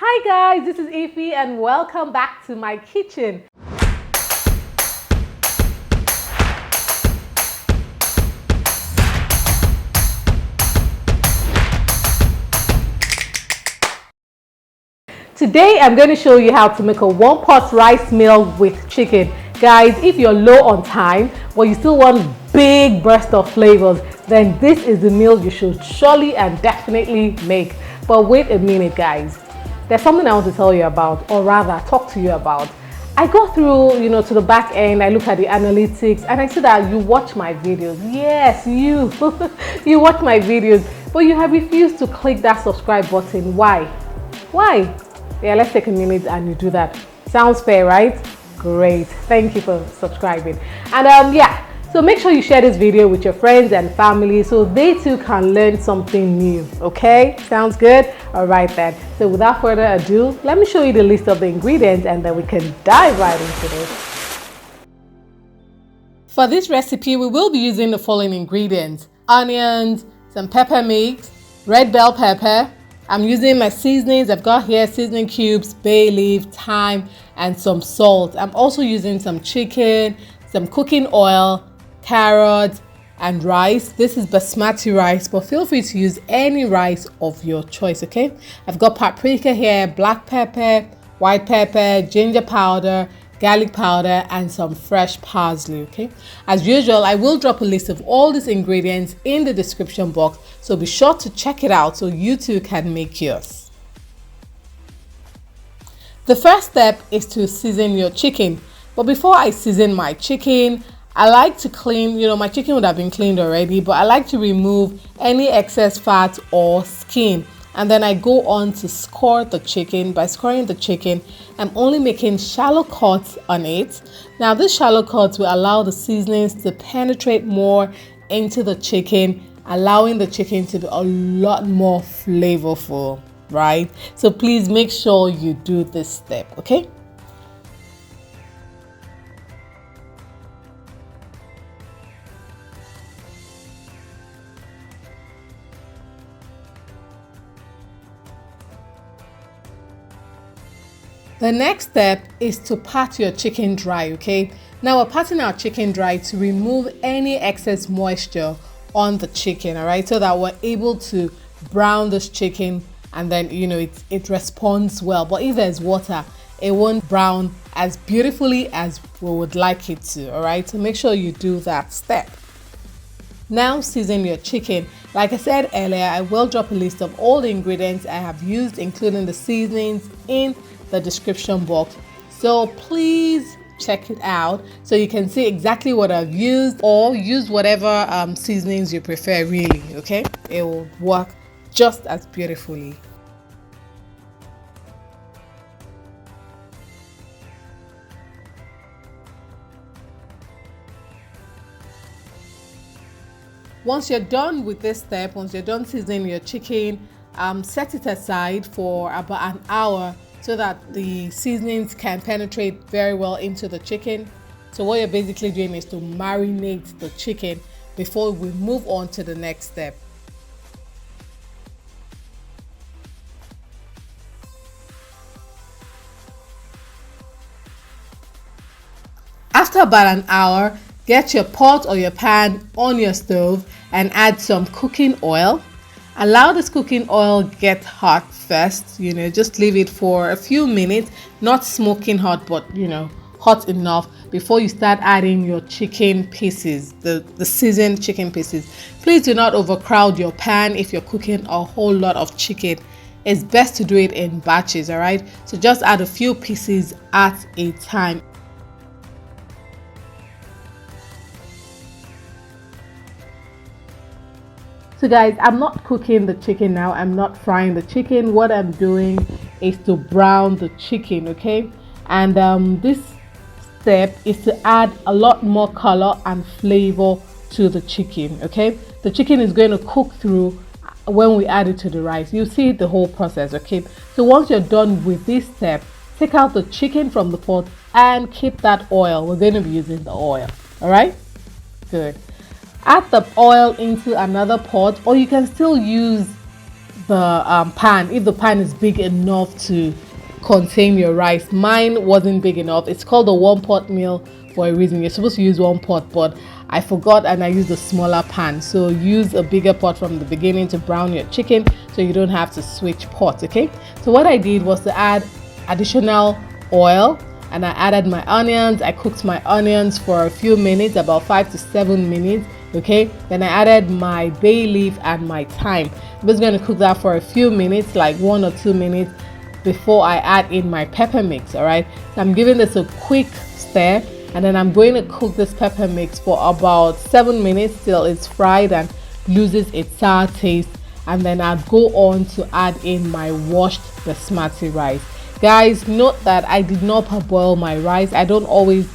Hi guys, this is Ify and welcome back to my kitchen. Today I'm going to show you how to make a one-pot rice meal with chicken. Guys, if you're low on time but you still want big burst of flavors, then this is the meal you should surely and definitely make. But wait a minute guys, there's something I want to tell you about, or rather talk to you about. I go through, to the back end, I look at the analytics and I see that you watch my videos. Yes, you, you watch my videos, but you have refused to click that subscribe button. Why? Why? Yeah, let's take a minute and you do that. Sounds fair, right? Great. Thank you for subscribing. And yeah, so make sure you share this video with your friends and family so they too can learn something new. Okay? Sounds good? All right then. So without further ado, let me show you the list of the ingredients and then we can dive right into this. For this recipe, we will be using the following ingredients: onions, some peppermix, red bell pepper. I'm using my seasonings. I've got here seasoning cubes, bay leaf, thyme, and some salt. I'm also using some chicken, some cooking oil, carrots, and rice. This is basmati rice, but feel free to use any rice of your choice, okay? I've got paprika here, black pepper, white pepper, ginger powder, garlic powder, and some fresh parsley, okay? As usual, I will drop a list of all these ingredients in the description box, so be sure to check it out so you too can make yours. The first step is to season your chicken. But before I season my chicken, I like to clean, my chicken would have been cleaned already, but I like to remove any excess fat or skin. And then I go on to score the chicken. By scoring the chicken, I'm only making shallow cuts on it. Now these shallow cuts will allow the seasonings to penetrate more into the chicken, allowing the chicken to be a lot more flavorful, right? So please make sure you do this step, okay? The next step is to pat your chicken dry, okay? Now we're patting our chicken dry to remove any excess moisture on the chicken, all right? So that we're able to brown this chicken and then, it responds well. But if there's water, it won't brown as beautifully as we would like it to, all right? So make sure you do that step. Now season your chicken. Like I said earlier, I will drop a list of all the ingredients I have used, including the seasonings, in the description box, so please check it out so you can see exactly what I've used, or use whatever seasonings you prefer, really, okay? It will work just as beautifully. Once you're done with this step, once you're done seasoning your chicken, set it aside for about an hour so that the seasonings can penetrate very well into the chicken. So what you're basically doing is to marinate the chicken before we move on to the next step. After about an hour, get your pot or your pan on your stove and add some cooking oil. Allow this cooking oil get hot first, just leave it for a few minutes, not smoking hot, but hot enough before you start adding your chicken pieces, the seasoned chicken pieces. Please do not overcrowd your pan if you're cooking a whole lot of chicken. It's best to do it in batches, all right? So just add a few pieces at a time. So guys, I'm not cooking the chicken now. I'm not frying the chicken. What I'm doing is to brown the chicken, okay? And this step is to add a lot more color and flavor to the chicken, okay? The chicken is going to cook through when we add it to the rice. You see the whole process, okay? So once you're done with this step, take out the chicken from the pot and keep that oil. We're going to be using the oil, all right? Good. Add the oil into another pot, or you can still use the pan, if the pan is big enough to contain your rice. Mine wasn't big enough. It's called a one pot meal for a reason. You're supposed to use one pot, but I forgot and I used a smaller pan. So use a bigger pot from the beginning to brown your chicken so you don't have to switch pots. Okay, so what I did was to add additional oil, and I added my onions. I cooked my onions for a few minutes, about 5 to 7 minutes. Okay, then I added my bay leaf and my thyme. I'm just going to cook that for a few minutes, like 1 or 2 minutes, before I add in my pepper mix. All right, so I'm giving this a quick stir, and then I'm going to cook this pepper mix for about 7 minutes till it's fried and loses its sour taste, and then I'll go on to add in my washed basmati rice. Guys, note that I did not parboil my rice. I don't always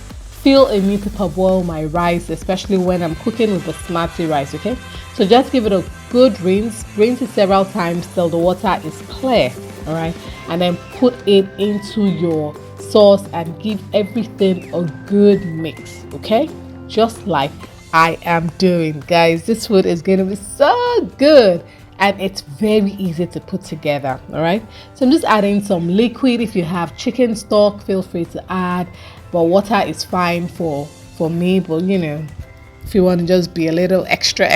feel a need to parboil my rice, especially when I'm cooking with basmati rice. Okay, so just give it a good rinse it several times till the water is clear. All right, and then put it into your sauce and give everything a good mix. Okay, just like I am doing. Guys, this food is going to be so good, and it's very easy to put together. All right, so I'm just adding some liquid. If you have chicken stock, feel free to add, but water is fine for me. But you know, if you want to just be a little extra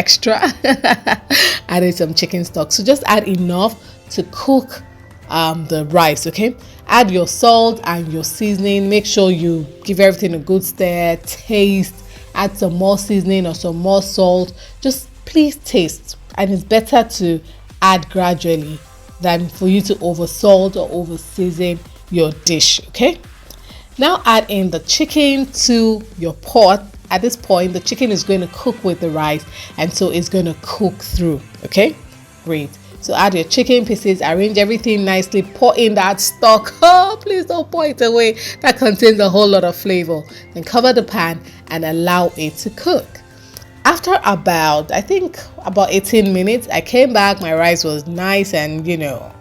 add some chicken stock. So just add enough to cook the rice. Okay, add your salt and your seasoning. Make sure you give everything a good stir, taste, add some more seasoning or some more salt. Just please taste, and it's better to add gradually than for you to over salt or over season your dish. Okay, now add in the chicken to your pot. At this point, the chicken is going to cook with the rice, and so it's going to cook through. Okay, great. So add your chicken pieces, arrange everything nicely, pour in that stock. Oh, please don't pour it away. That contains a whole lot of flavor. Then cover the pan and allow it to cook. After about 18 minutes, I came back. My rice was nice, and you know,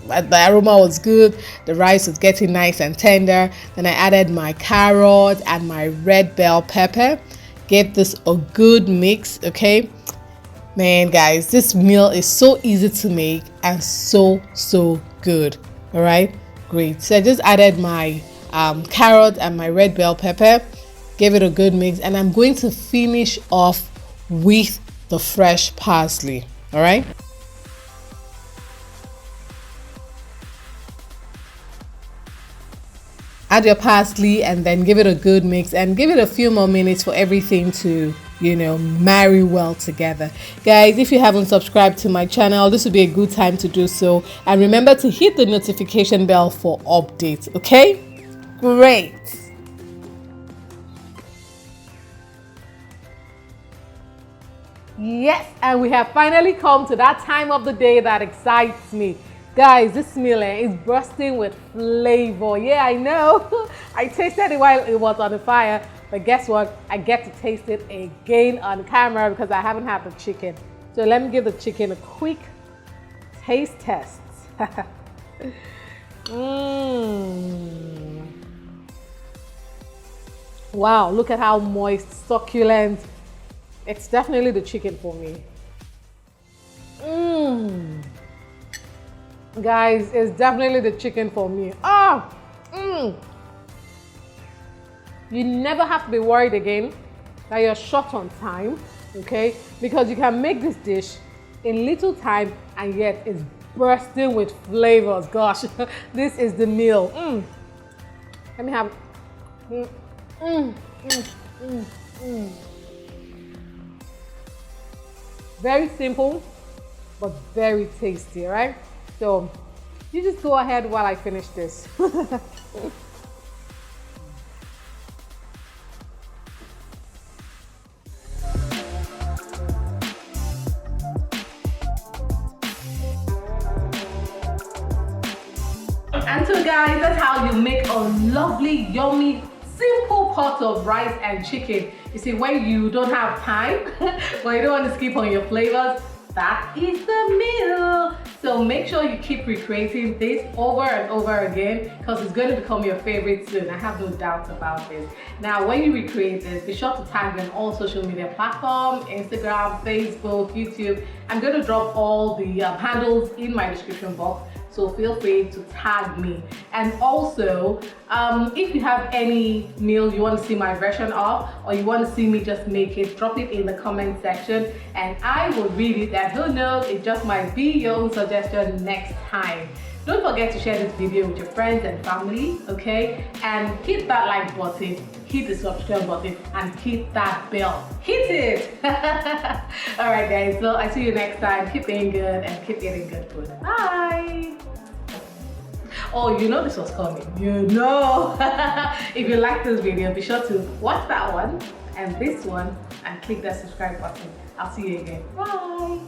the aroma was good. The rice was getting nice and tender. Then I added my carrot and my red bell pepper. Gave this a good mix. Okay, man, guys, this meal is so easy to make and so good. All right, great. So I just added my carrot and my red bell pepper, gave it a good mix, and I'm going to finish off with the fresh parsley. All right, add your parsley and then give it a good mix and give it a few more minutes for everything to, you know, marry well together. Guys, if you haven't subscribed to my channel, this would be a good time to do so, and remember to hit the notification bell for updates. Okay, great. Yes, and we have finally come to that time of the day that excites me. Guys, this meal is bursting with flavor. Yeah, I know. I tasted it while it was on the fire, but guess what? I get to taste it again on camera because I haven't had the chicken. So let me give the chicken a quick taste test. Wow, look at how moist, succulent. It's definitely the chicken for me. Guys, it's definitely the chicken for me. You never have to be worried again that you're short on time, okay? Because you can make this dish in little time and yet it's bursting with flavors. Gosh, this is the meal. Let me have. Very simple, but very tasty, right? So you just go ahead while I finish this. And so guys, that's how you make a lovely, yummy, simple pot of rice and chicken. You see, when you don't have time, when you don't want to skip on your flavors, that is the meal. So make sure you keep recreating this over and over again because it's going to become your favorite soon. I have no doubts about this. Now, when you recreate this, be sure to tag me on all social media platforms, Instagram, Facebook, YouTube. I'm going to drop all the handles in my description box. So feel free to tag me. And also, if you have any meal you want to see my version of, or you want to see me just make it, drop it in the comment section and I will read it. And who knows, it just might be your own suggestion next time. Don't forget to share this video with your friends and family, okay? And hit that like button, hit the subscribe button, and hit that bell. Hit it! Alright guys, so I see you next time. Keep eating good and keep eating good food. Bye! Oh, you know this was coming. You know! If you like this video, be sure to watch that one and this one and click that subscribe button. I'll see you again. Bye!